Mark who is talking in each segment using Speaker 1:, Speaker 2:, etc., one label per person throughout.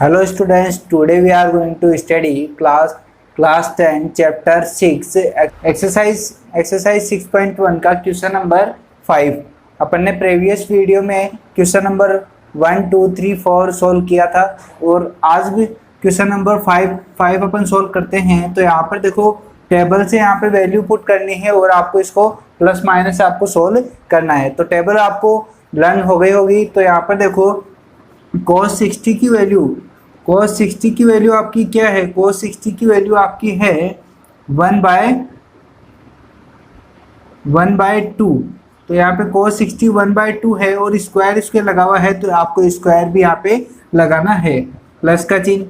Speaker 1: Hello students, today we are going to study class 10 chapter 6 exercise 6.1 का question number 5। अपन ने previous video में question number 1, 2, 3, 4 solve किया था और आज भी क्वेश्चन नंबर 5 अपन सोल्व करते हैं। तो यहाँ पर देखो टेबल से यहाँ पे वैल्यू पुट करनी है और आपको इसको प्लस माइनस से आपको सोल्व करना है। तो टेबल आपको लर्न हो गई होगी। तो यहाँ पर देखो cos 60 की वैल्यू आपकी क्या है? cos 60 की वैल्यू आपकी है 1/2। तो यहाँ पे cos 60 1/2 है और स्क्वायर इसके लगा हुआ है, तो आपको स्क्वायर भी यहाँ पे लगाना है, प्लस का चिन्ह।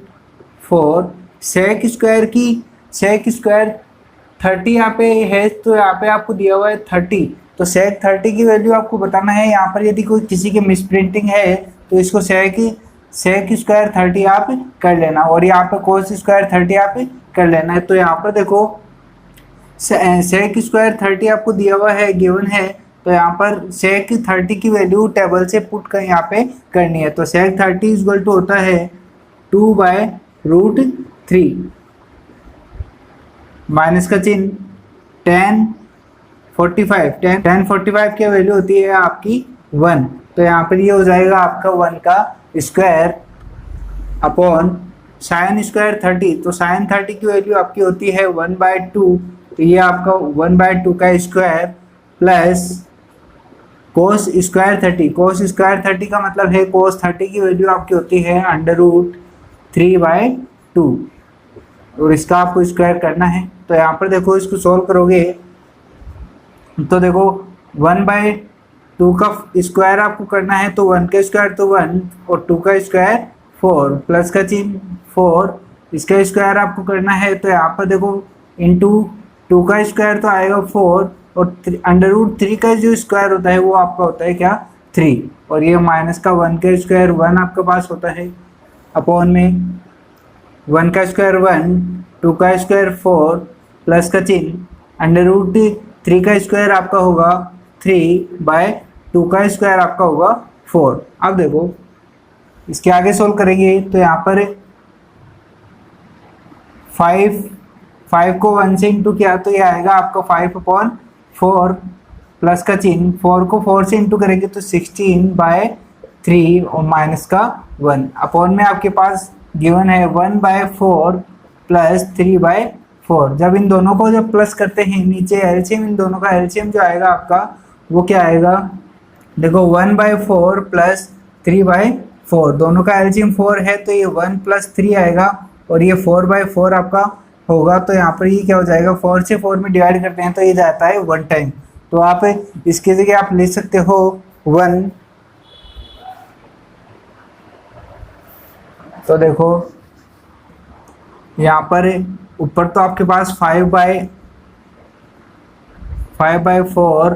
Speaker 1: 4 sec स्क्वायर 30 यहाँ पे है, तो यहाँ पे आपको दिया हुआ है 30। तो sec 30 की वैल्यू आपको बताना है। यहाँ पर यदि कोई किसी की मिसप्रिंटिंग है तो इसको sec स्क्वायर 30 आप कर लेना और यहाँ पे cos स्क्वायर 30 आप कर लेना है। तो यहाँ पर देखो sec स्क्वायर 30 आपको दिया हुआ है, गिवन है। तो यहाँ पर sec 30 की वैल्यू टेबल से पुट कर यहाँ पे करनी है। तो sec 30 इक्वल टू होता है 2/√3 माइनस का चिन्ह tan 45 की वैल्यू होती है आपकी 1। तो यहाँ पर ये हो जाएगा आपका 1 का स्क्वायर अपॉन साइन स्क्वायर 30। तो साइन 30 की वैल्यू आपकी होती है 1/2। तो ये आपका 1/2 का स्क्वायर प्लस cos स्क्वायर 30 का मतलब है cos 30 की वैल्यू आपकी होती है √3/2 और इसका आपको स्क्वायर करना है। तो यहाँ पर देखो इसको सोल्व करोगे तो देखो 1/2 का स्क्वायर आपको करना है, तो 1 का स्क्वायर तो 1 और 2 का स्क्वायर 4 प्लस का चिन्ह 4, इसका स्क्वायर आपको करना है। तो यहाँ पर देखो इंटू 2 का स्क्वायर तो आएगा 4 और √3 का जो स्क्वायर होता है वो आपका होता है क्या 3, और ये माइनस का 1 का स्क्वायर 1 आपके पास होता है अपॉन में 1 का स्क्वायर 1, 2 का स्क्वायर 4 प्लस का चिन्ह √3 का स्क्वायर आपका होगा 3/2 का स्क्वायर आपका होगा 4। अब देखो इसके आगे सोल्व करेंगे तो यहाँ पर 5 को 1 से इंटू किया तो ये आएगा आपका 5/4 प्लस का चिन्ह 4 को 4 से इंटू करेंगे तो 16/3 और माइनस का 1 अपॉन में आपके पास गिवन है 1/4 प्लस 3/4। जब इन दोनों को जब प्लस करते हैं नीचे एलसीएम, इन दोनों का एलसीएम जो आएगा आपका वो क्या आएगा? देखो 1/4 प्लस 3/4, दोनों का एलसीएम 4 है तो ये 1 प्लस 3 आएगा और ये 4/4 आपका होगा। तो यहाँ पर ये क्या हो जाएगा? 4 से 4 में डिवाइड करते हैं तो ये जाता है 1 टाइम। तो आप इसकी जगह आप ले सकते हो 1। तो देखो यहाँ पर ऊपर तो आपके पास 5/4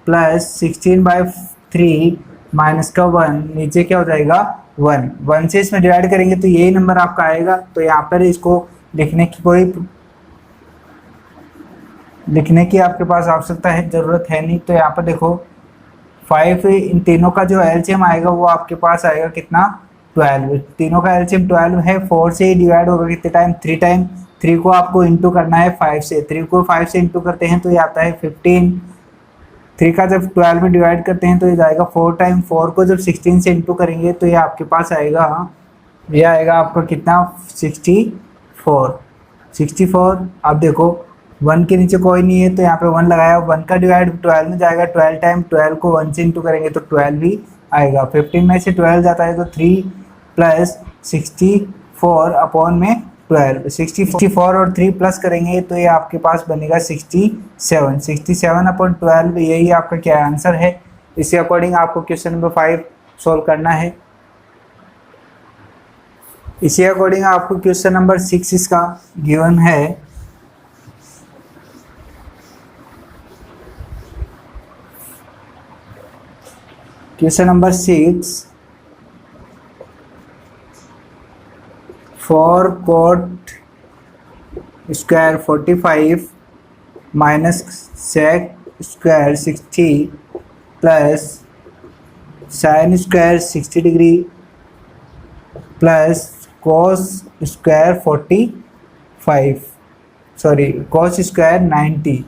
Speaker 1: प्लस 16/3 माइनस का 1, नीचे क्या हो जाएगा 1 से इसमें डिवाइड करेंगे तो यही नंबर आपका आएगा। तो यहाँ पर इसको लिखने की आपके पास आवश्यकता है, ज़रूरत है नहीं। तो यहाँ पर देखो 5 इन तीनों का जो एलसीएम आएगा वो आपके पास आएगा कितना? 12। तीनों का एलसीएम 12 है। 4 से ही डिवाइड होगा कितने टाइम? 3 टाइम। 3 को आपको इंटू करना है 5 से, 3 को 5 से इंटू करते हैं तो ये आता है 15। 3 का जब 12 में डिवाइड करते हैं तो ये जाएगा 4 टाइम। 4 को जब 16 से इंटू करेंगे तो ये आपके पास आएगा, ये आएगा आपका कितना? 64। अब देखो 1 के नीचे कोई नहीं है तो यहाँ पे 1 लगाया, 1 का डिवाइड 12 में जाएगा 12 टाइम। 12 को 1 से इंटू करेंगे तो 12 ही आएगा। 15 में से 12 जाता है तो 3 प्लस 64 अपॉन में 12, 64 और 3 प्लस करेंगे तो ये आपके पास बनेगा 67 अपॉन 12। यही आपका क्या आंसर है। इसी अकॉर्डिंग आपको क्वेश्चन नंबर 5 सोल्व करना है। इसी अकॉर्डिंग आपको क्वेश्चन नंबर 6 इसका गिवन है। Question number 6, 4 cot square 45 minus sec square 60 plus sin square 60 degree plus cos square 45, sorry cos square 90।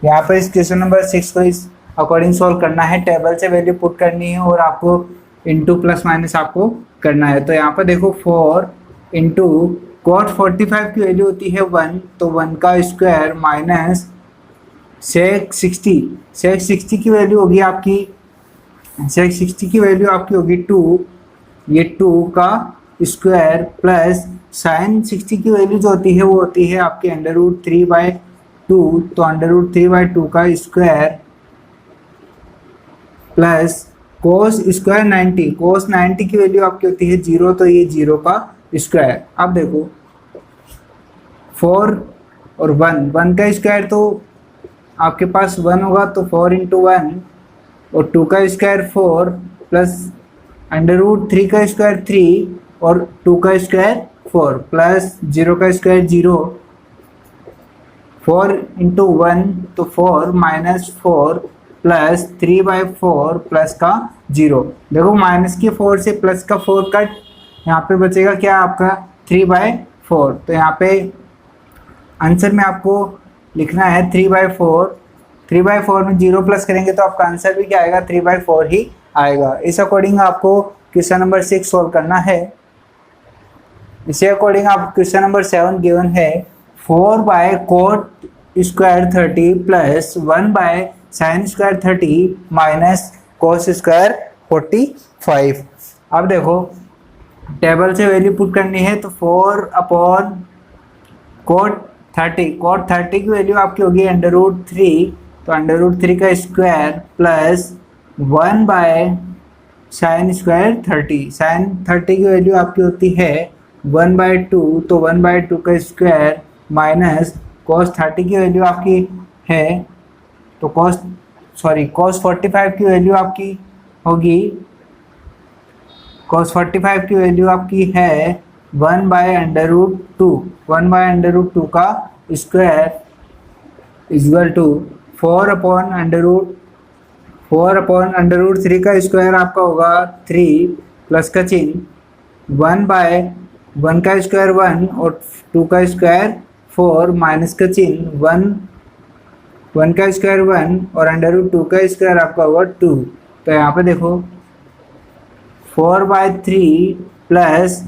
Speaker 1: यहाँ पर इस क्वेश्चन नंबर 6 को इस अकॉर्डिंग सॉल्व करना है, टेबल से वैल्यू पुट करनी है और आपको इनटू प्लस माइनस आपको करना है। तो यहाँ पर देखो 4 इंटू कॉट 45 की वैल्यू होती है 1, तो 1 का स्क्वायर माइनस सेक 60 की वैल्यू होगी आपकी, सेक 60 की वैल्यू आपकी होगी 2, ये 2 का स्क्वायर प्लस साइन 60 की वैल्यू जो होती है वो होती है आपकी √3/2, तो √3/2 का स्क्वायर प्लस कोस स्क्वायर 90, कोस 90 की वैल्यू आपकी होती है 0, तो ये 0 का स्क्वायर। अब देखो 4 और 1 का स्क्वायर तो आपके पास 1 होगा, तो 4 इंटू 1 और 2 का स्क्वायर 4 प्लस √3 का स्क्वायर 3 और 2 का स्क्वायर 4 प्लस 0 का स्क्वायर 0, 4 इंटू 1 तो 4 माइनस 4 प्लस 3/4 प्लस का 0। देखो माइनस के 4 से प्लस का 4 कट, यहाँ पे बचेगा क्या आपका 3/4। तो यहाँ पे आंसर में आपको लिखना है 3/4, 3/4 में 0 प्लस करेंगे तो आपका आंसर भी क्या आएगा 3/4 ही आएगा। इस अकॉर्डिंग आपको क्वेश्चन नंबर 6 सॉल्व करना है। इसी अकॉर्डिंग आप क्वेश्चन नंबर 7 गिवन है 4/cot square 30 plus 1/sin square 30 minus cos square 45। अब देखो टेबल से वैल्यू पुट करनी है, तो 4/cot 30 की वैल्यू आपकी होगी √3, तो √3 का square plus 1/sin square 30, sin 30 की वैल्यू आपकी होती है 1/2, तो 1/2 का स्क्वायर माइनस cos 30 की वैल्यू आपकी है, तो cos 45 की वैल्यू आपकी होगी, cos 45 की वैल्यू आपकी है 1/√2, 1/√2 का स्क्वायर इक्वल टू 4/√3 का स्क्वायर आपका होगा 3 प्लस का चिन्ह 1/1 का स्क्वायर 1 और 2 का स्क्वायर 4 माइनस का चिन्ह 1 का स्क्वायर 1 और √2 का स्क्वायर आपका होगा 2। तो यहाँ पे देखो 4/3 प्लस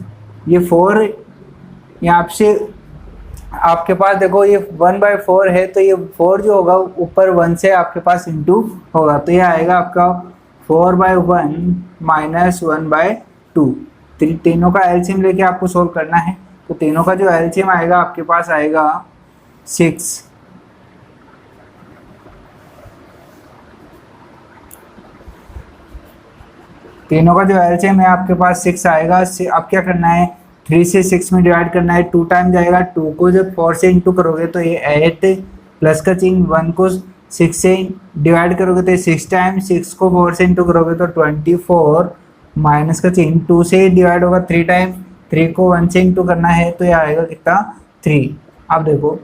Speaker 1: ये 4, यहाँ से आपके पास देखो ये 1/4 है, तो ये 4 जो होगा ऊपर 1 से आपके पास इंटू होगा, तो ये आएगा आपका 4/1 माइनस 1/2। तीनों का एलसीएम लेके आपको सोल्व करना है, तो तीनों का जो एलसीएम आएगा आपके पास आएगा 6। तीनों का जो एलसीएम है आपके पास 6 आएगा। अब क्या करना है, 3 से 6 में डिवाइड करना है, 2 टाइम जाएगा, 2 को जब 4 से इंटू करोगे तो ये 8 प्लस का चिन्ह 1 को 6 से डिवाइड करोगे तो 6 टाइम, 6 को 4 से इंटू करोगे तो 24 माइनस का चिन्ह 2 से डिवाइड होगा 3 टाइम, 3 को 1 से इंटू करना है तो ये आएगा कितना 3। अब देखो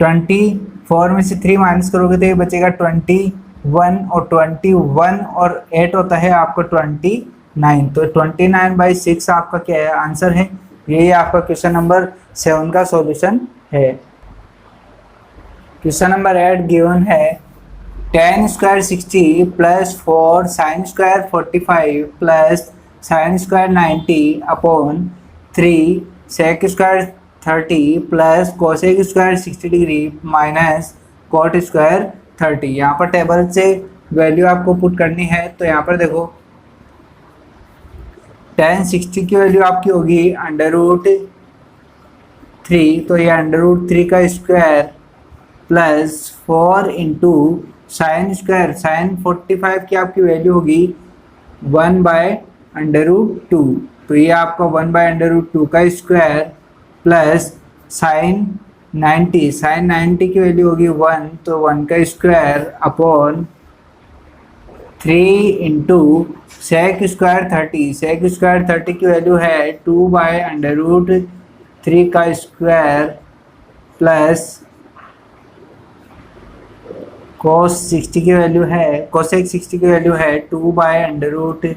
Speaker 1: 24 में से 3 माइनस करोगे तो ये बचेगा 21 और 21 और 8 होता है आपका 29, तो 29/6 आपका क्या है आंसर है। यही आपका क्वेश्चन नंबर 7 का सॉल्यूशन है। क्वेश्चन नंबर 8 गिवन है tan square 60 plus 4 sin square 45 plus sin square 90 upon 3 sec square 30 plus cosec square 60 degree minus cot square 30। यहाँ पर टेबल से वैल्यू आपको पुट करनी है, तो यहाँ पर देखो tan 60 की वैल्यू आपकी होगी √3, तो ये √3 का square plus 4 into sine square, sine 45 की आपकी वैल्यू होगी 1/√2, तो ये आपका 1/√2 का स्क्वायर प्लस साइन 90 की वैल्यू होगी 1, तो 1 का square upon 3 into sec square 30, sec square 30 की वैल्यू है 2/√3 का स्क्वायर प्लस cos 60 की वैल्यू है, cosec 60 की वैल्यू है 2/√3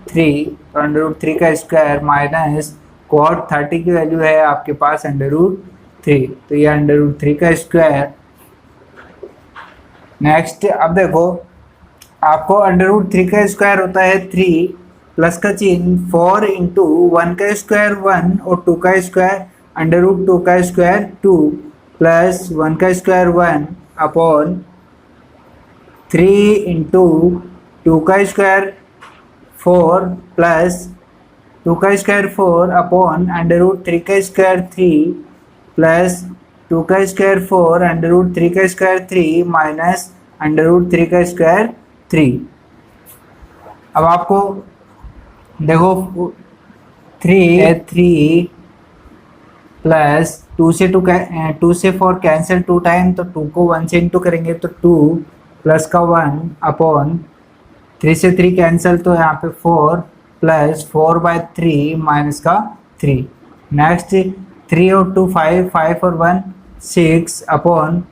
Speaker 1: 3, तो अंडर रूट 3 का स्क्वायर माइनस कॉट 30 की वैल्यू है आपके पास अंडर रूट 3, तो ये अंडर रूट 3 का स्क्वायर। नेक्स्ट अब देखो, आपको अंडर रूट 3 का स्क्वायर होता है 3 प्लस का चिन्ह 4 इंटू 1 का स्क्वायर 1 और 2 का स्क्वायर अंडर रूट 2 का स्क्वायर 2 प्लस 1 का स्क्वायर 1 अपॉन 3 इंटू 2 का स्क्वायर 4 प्लस 2 का स्क्वायर 4 अपॉन अंडर रूट 3 का स्क्वायर 3 प्लस 2 का स्क्वायर 4 अंडर रूट 3 का स्क्वायर 3 माइनस अंडर रूट 3 का स्क्वायर 3। अब आपको देखो 3 प्लस 2 से 4 कैंसिल 2 टाइम, तो 2 को 1 से इंटू करेंगे तो 2 प्लस का 1 अपॉन 3 से 3 कैंसिल, तो यहाँ पे 4 प्लस 4/3 माइनस का 3। नेक्स्ट 3 और 2 5 और 1 6 अपॉन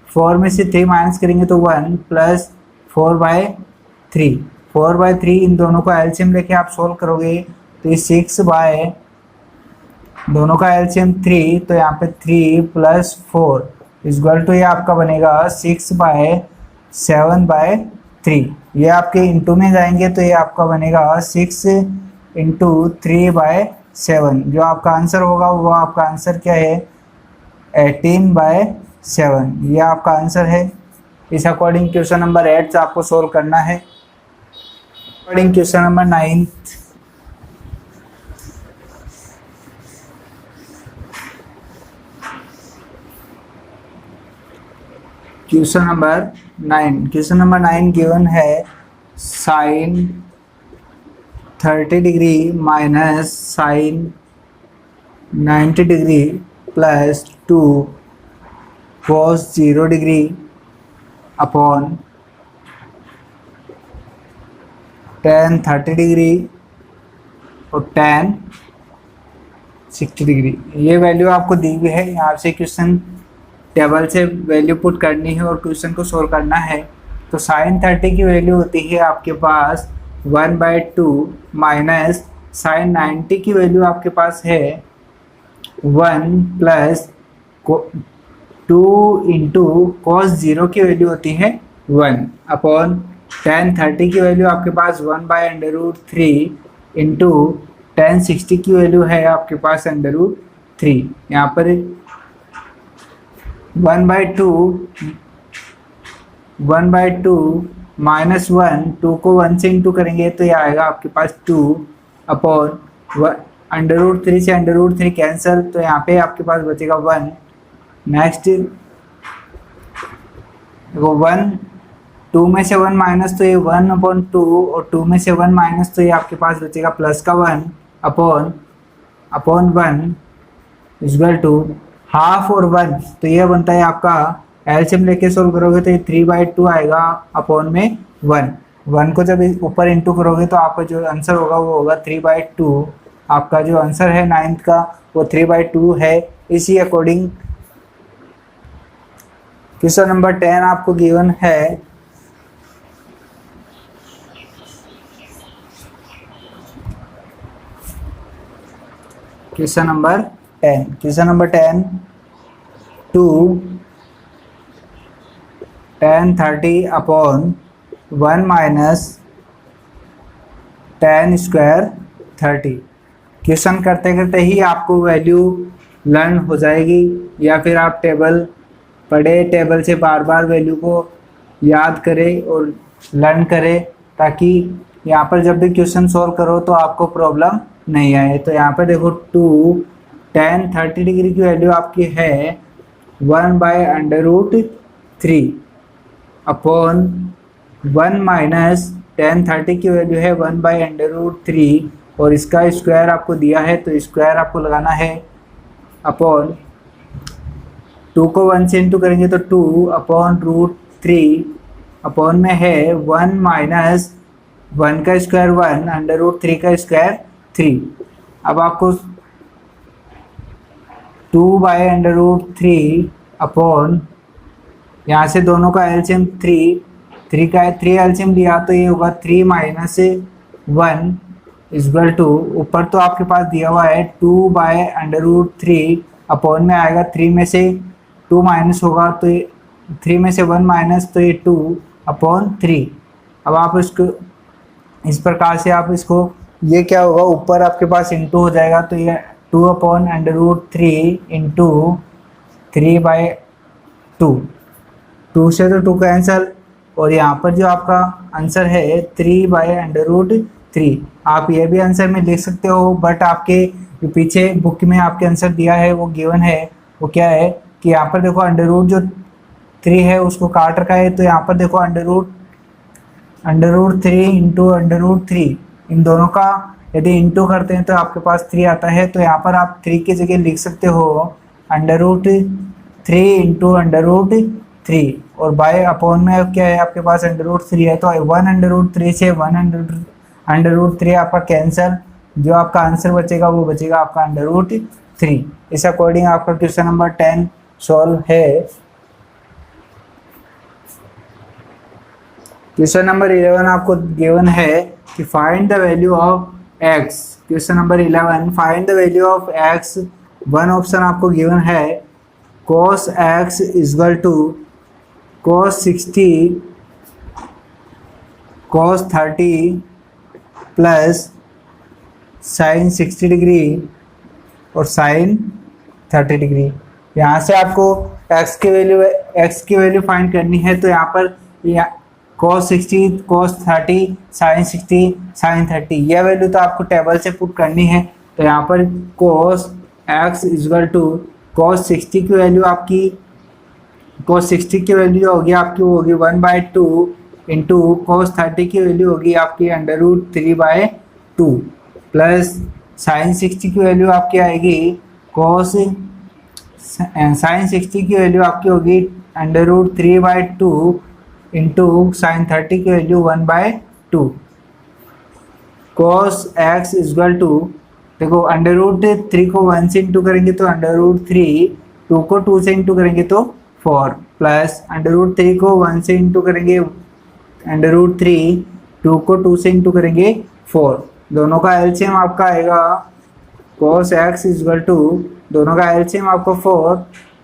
Speaker 1: 4 में से 3 माइनस करेंगे तो 1 प्लस 4/3 इन दोनों का एलसीएम लेके आप सोल्व करोगे तो ये 6 बाय दोनों का एलसीएम 3, तो यहाँ पे 3 प्लस 4 इक्वल टू ये आपका बनेगा 6/7/3। ये आपके इंटू में जाएंगे तो ये आपका बनेगा 6 इंटू 3/7। जो आपका आंसर होगा वो आपका आंसर क्या है 18/7। ये आपका आंसर है। इस अकॉर्डिंग क्वेश्चन नंबर 8 आपको सोल्व करना है। According question number 9, question number 9 given है sine 30 degree minus sine 90 degree plus 2 cos 0 degree upon tan 30 degree और tan 60 डिग्री। ये वैल्यू आपको दी हुई है। यहाँ से क्वेश्चन टेबल से वैल्यू पुट करनी है और क्वेश्चन को सोल्व करना है। तो साइन 30 की वैल्यू होती है आपके पास 1/2 माइनस साइन 90 की वैल्यू आपके पास है 1 प्लस 2 इंटू कॉस 0 की वैल्यू होती है 1 अपॉन tan 30 की वैल्यू आपके पास 1/√3 इंटू tan 60 की वैल्यू है आपके पास √3। यहाँ पर 1/2 माइनस 1, 2 को 1 से इंटू करेंगे तो ये आएगा आपके पास 2 अपॉन √3 से √3 कैंसिल, तो यहाँ पे आपके पास बचेगा 1। नेक्स्ट देखो 1, 2 में से 1 माइनस तो ये 1/2 और 2 में से 1 माइनस तो ये आपके पास बचेगा प्लस का 1 अपॉन 1 इक्वल टू हाफ और 1, तो ये बनता है आपका एलसीएम लेके सोल्व करोगे तो ये 3/2 आएगा अपॉन में 1 को जब ऊपर इंटू करोगे तो आपका जो आंसर होगा वो होगा 3/2। आपका जो आंसर है 9th का वो 3/2 है। इसी अकॉर्डिंग क्वेश्चन नंबर 10 आपको गिवन है question number 10 2 tan 30 upon 1 minus tan square 30। Question करते करते ही आपको वैल्यू लर्न हो जाएगी, या फिर आप टेबल पढ़े, टेबल से बार बार वैल्यू को याद करें और लर्न करें, ताकि यहाँ पर जब भी क्वेश्चन सॉल्व करो तो आपको प्रॉब्लम नहीं आए। तो यहाँ पर देखो 2 tan 30 डिग्री की वैल्यू आपकी है 1/√3 अपॉन 1 माइनस tan 30 की वैल्यू है 1/√3 और इसका स्क्वायर आपको दिया है तो स्क्वायर आपको लगाना है अपॉन 2 को 1 से इंटू करेंगे तो 2 अपॉन √3 अपॉन में है 1 माइनस 1 का स्क्वायर 1 √3 का स्क्वायर 3। अब आपको 2/√3 अपॉन यहाँ से दोनों का एलसीएम 3 का 3 एलसीएम लिया तो ये होगा 3 माइनस 1 इक्वल टू, ऊपर तो आपके पास दिया हुआ है 2/√3, अपॉन में आएगा 3 में से 2 माइनस होगा तो ये 3 में से 1 माइनस, तो ये 2/3। अब आप इसको इस प्रकार से आप इसको, ये क्या होगा, ऊपर आपके पास इंटू हो जाएगा, तो ये 2/√3 इंटू 3/2, 2 से तो 2 कैंसल, और यहाँ पर जो आपका आंसर है 3/√3। आप ये भी आंसर में लिख सकते हो, बट आपके जो पीछे बुक में आपके आंसर दिया है वो गिवन है, वो क्या है कि यहाँ पर देखो अंडर रूट जो 3 है उसको काट रखा है, तो यहाँ पर देखो अंडर रूट 3 इंटू अंडर√3, इन दोनों का यदि इंटू करते हैं तो आपके पास 3 आता है। तो यहाँ पर आप 3 की जगह लिख सकते हो अंडर√3 इंटू अंडर√3, और बाय अपॉन में क्या है आपके पास अंडर√3 है, तो 1/√3 से 1/√3 आपका कैंसल, जो आपका आंसर बचेगा वो बचेगा आपका अंडर√3। इस अकॉर्डिंग आपका क्वेश्चन नंबर 10 सॉल्व है। क्वेश्चन नंबर 11 आपको गिवन है कि find the value of x। Question number 11, find the value of x। One option आपको गिवन है cos x equal to cos 60 cos 30 प्लस sin 60 डिग्री और sin 30 डिग्री। यहाँ से आपको x की वैल्यू फाइंड करनी है, तो यहाँ पर cos 60 cos 30 sin 60 sin 30, यह वैल्यू तो आपको टेबल से पुट करनी है। तो यहाँ पर cos x equal to cos 60 की वैल्यू आपकी, cos 60 की वैल्यू होगी आपकी, वो होगी 1/2 इंटू cos 30 की वैल्यू होगी आपकी अंडर√3/2 प्लस sin 60 की वैल्यू आपकी आएगी sin 60 की वैल्यू आपकी होगी अंडर√3/2 इंटू sin 30 की value 1/2। cos x equal to, देखो अंडर√3 को 1 से इंटू करेंगे तो अंडर√3, 2 को 2 से इंटू करेंगे तो 4, प्लस अंडर√3 को 1 से इंटू करेंगे अंडर√3, 2 को 2 से इंटू करेंगे 4, दोनों का एलसीएम आपका आएगा cos x इक्वल टू, दोनों का एलसीएम आपको 4,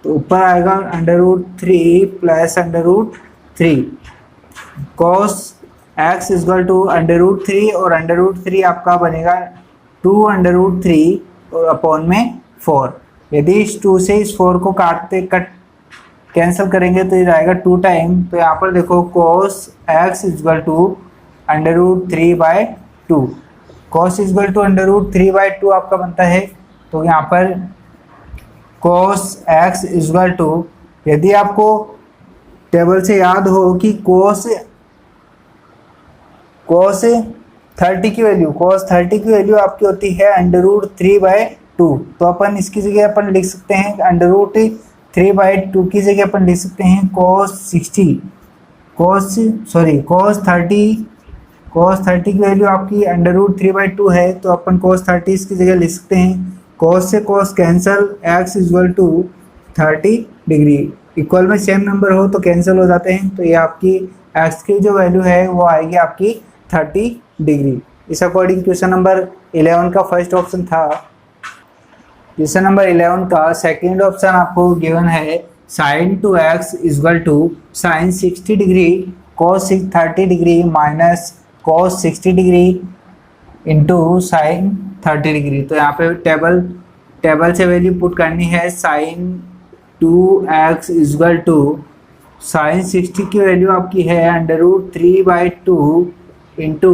Speaker 1: तो ऊपर आएगा under plus under. cos x equal to under और अंडर√3 आपका बनेगा 2/√3 और अपॉन में 4। यदि इस 2 से इस 4 को कैंसिल करेंगे तो ये जाएगा 2 टाइम, तो यहाँ पर देखो cos x equal to under, cos equal to under आपका बनता है। तो यहाँ पर cos x इक्वल टू, यदि आपको टेबल से याद हो कि cos 30 की वैल्यू आपकी होती है अंडर√3/2, तो अपन इसकी जगह अपन लिख सकते हैं अंडर√3/2 की जगह अपन लिख सकते हैं cos 30 की वैल्यू आपकी अंडर√3/2 है, तो अपन cos 30 इसकी जगह लिख सकते हैं, cos से cos cancel, x equal to 30 degree, equal में सेम नंबर हो तो कैंसिल हो जाते हैं, तो ये आपकी x की जो वैल्यू है वो आएगी आपकी 30 डिग्री। इस अकॉर्डिंग क्वेश्चन नंबर 11 का फर्स्ट ऑप्शन था। क्वेश्चन नंबर 11 का सेकंड ऑप्शन आपको गिवन है sin 2x equal to sin 60 degree cos 30 degree minus cos 60 degree into sin 30 degree. तो यहाँ पे टेबल से वैल्यू पुट करनी है, sin 2x equal to sin 60 की वैल्यू आपकी है अंडर√3/2 इंटू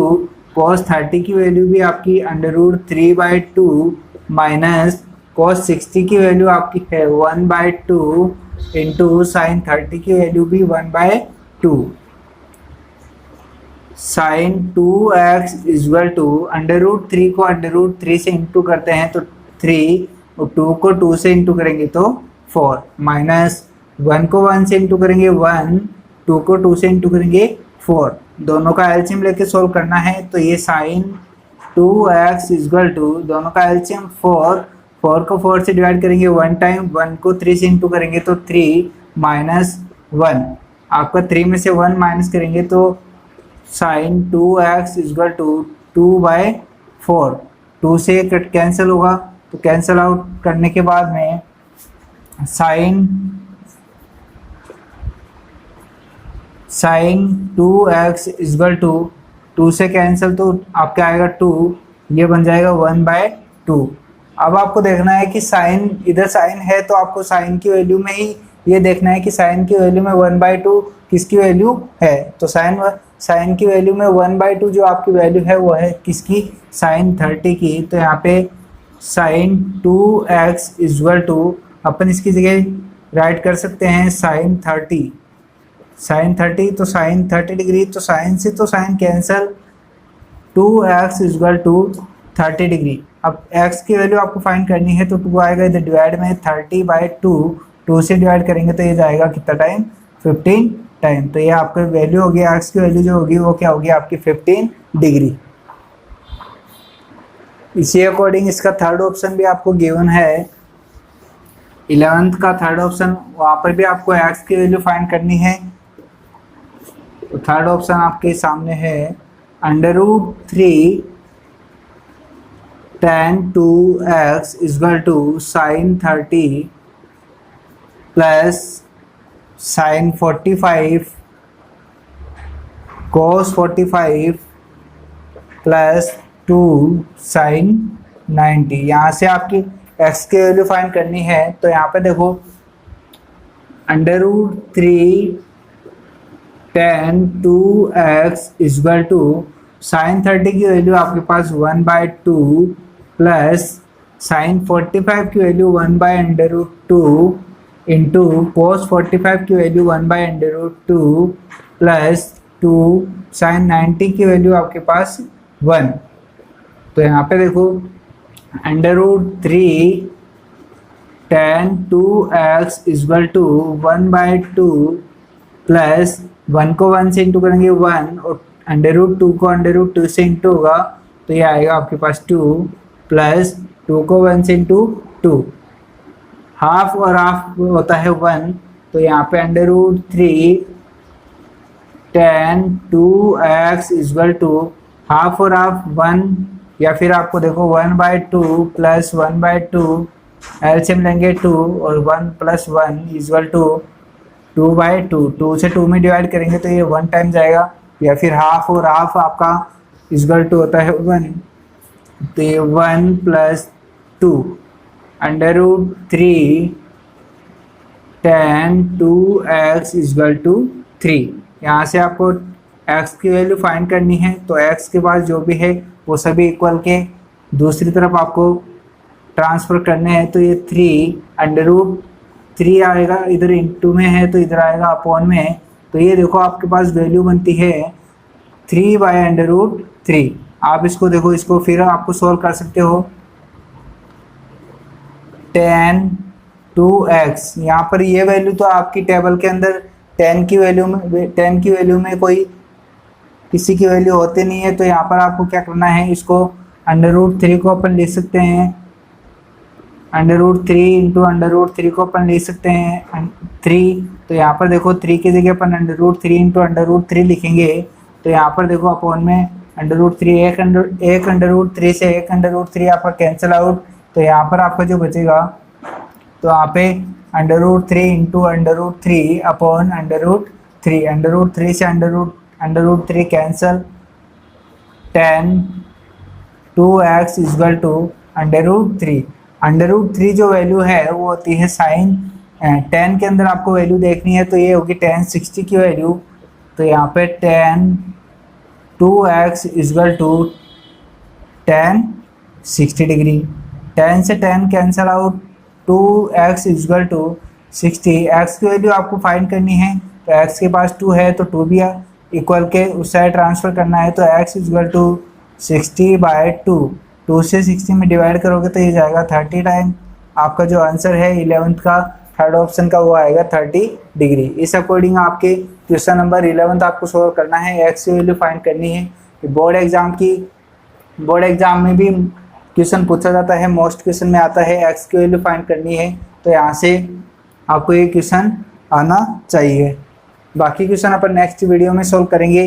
Speaker 1: cos 30 की वैल्यू भी आपकी अंडर√3/2 माइनस cos 60 की वैल्यू आपकी है 1/2 इंटू sin 30 की वैल्यू भी 1/2। sin 2x इक्वल टू अंडर√3 को अंडर√3 से इंटू करते हैं तो 3, और 2 को 2 से इंटू करेंगे तो 4, माइनस 1 को 1 से इंटू करेंगे 1, 2 को 2 से इंटू करेंगे 4, दोनों का एलसीएम लेके सोल्व करना है। तो ये sin 2x इक्वल टू, दोनों का एलसीएम 4 को 4 से डिवाइड करेंगे 1 टाइम, 1 को 3 से इंटू करेंगे तो 3 माइनस 1, आपका 3 में से 1 माइनस करेंगे तो sin 2x इक्वल टू 2/4 4, 2 से कैंसिल होगा, तो कैंसिल आउट करने के बाद में साइन 2x इक्वल टू 2 से कैंसिल तो आपका आएगा 2, ये बन जाएगा 1/2। अब आपको देखना है कि साइन, इधर साइन है तो आपको साइन की वैल्यू में ही ये देखना है कि साइन की वैल्यू में 1/2 किसकी वैल्यू है। तो साइन की वैल्यू में 1/2 जो आपकी वैल्यू है वो है किसकी, साइन 30 की। तो यहाँ पे साइन 2x इक्वल टू अपन इसकी जगह राइट कर सकते हैं साइन 30, तो साइन 30 डिग्री, तो साइन से तो sine cancel, 2x equal to 30 degree. अब x की वैल्यू आपको फाइंड करनी है तो 2 आएगा इधर डिवाइड में, 30/2, 2 से डिवाइड करेंगे तो ये जाएगा कितना टाइम, 15 टाइम। तो ये आपका वैल्यू होगी, x की वैल्यू जो होगी वो क्या होगी आपकी 15 डिग्री। इसी अकॉर्डिंग इसका थर्ड ऑप्शन भी आपको गिवन है, 11th का थर्ड ऑप्शन, वहाँ पर भी आपको x की वैल्यू फाइंड करनी है। तो थर्ड ऑप्शन आपके सामने है √3 tan 2x equal to sine 30 plus sine 45 cos 45 plus 2 sine 90। यहाँ से आपकी x की वैल्यू फाइंड करनी है। तो यहाँ पे देखो √3 tan 2x equal to sine 30 की वैल्यू आपके पास 1/2 प्लस साइन 45 की वैल्यू 1/√2 इंटू cos 45 की वैल्यू 1/√2 प्लस 2 साइन 90 की वैल्यू आपके पास 1। तो यहाँ पे देखो √3 tan 2x equal to 1/2 plus 1 को 1 से इंटू करेंगे 1 और √2 को √2 से इंटू होगा तो ये आएगा आपके पास 2 प्लस 2 को 1 से इंटू 2, हाफ और हाफ होता है 1। तो यहाँ पे √3 tan 2x equal to half और हाफ 1, या फिर आपको देखो 1/2 प्लस 1/2 एलसीएम लेंगे 2 और 1 प्लस 1 इक्वल टू 2/2, 2 से 2 में डिवाइड करेंगे तो ये 1 टाइम जाएगा, या फिर हाफ और हाफ आपका इक्वल टू होता है 1, तो ये 1 plus 2 √3 tan 2x equal to 3। यहाँ से आपको x की वैल्यू फाइंड करनी है। तो x के पास जो भी है वो सभी इक्वल के दूसरी तरफ आपको ट्रांसफ़र करने हैं। तो ये 3 आएगा, इधर इंटू में है तो इधर आएगा अपॉन में। तो ये देखो आपके पास वैल्यू बनती है 3/√3। आप इसको देखो, इसको फिर आपको सोल्व कर सकते हो। tan 2x, यहाँ पर ये वैल्यू तो आपकी टेबल के अंदर 10 की वैल्यू में कोई किसी की वैल्यू होती नहीं है। तो यहाँ पर आपको क्या करना है, इसको √3 को अपन लिख सकते हैं, √3 इंटू √3 को अपन लिख सकते हैं 3। तो यहाँ पर देखो 3 की जगह अपन √3 इंटू √3 लिखेंगे। तो यहाँ पर देखो अपॉन में √3, एक √3 से एक √3 आपका कैंसिल आउट। तो यहाँ पर आपका जो बचेगा, तो यहाँ पे √3 इंटू √3 अपॉन √3 से √3 cancel, tan 2x equal to √3। √3 जो वैल्यू है वो होती है साइन 10 के अंदर आपको वैल्यू देखनी है तो ये होगी tan 60 की वैल्यू। तो यहाँ पे tan 2x equal to tan 60 degree, 10 से 10 cancel out, 2x equal to 60। x की वैल्यू आपको फाइंड करनी है, तो x के पास 2 है तो 2 भी इक्वल के उस साइड ट्रांसफ़र करना है। तो x इक्वल टू 60/2, 2 से 60 में डिवाइड करोगे तो ये जाएगा 30 टाइम। आपका जो आंसर है 11th का थर्ड ऑप्शन का वो आएगा 30 डिग्री। इस अकॉर्डिंग आपके क्वेश्चन नंबर 11th आपको सोल्व करना है, x की वैल्यू फाइंड करनी है। बोर्ड एग्जाम में भी क्वेश्चन पूछा जाता है, मोस्ट क्वेश्चन में आता है x की वैल्यू फाइंड करनी है। तो यहाँ से आपको ये क्वेश्चन आना चाहिए। बाकी क्वेश्चन अपन नेक्स्ट वीडियो में सोल्व करेंगे।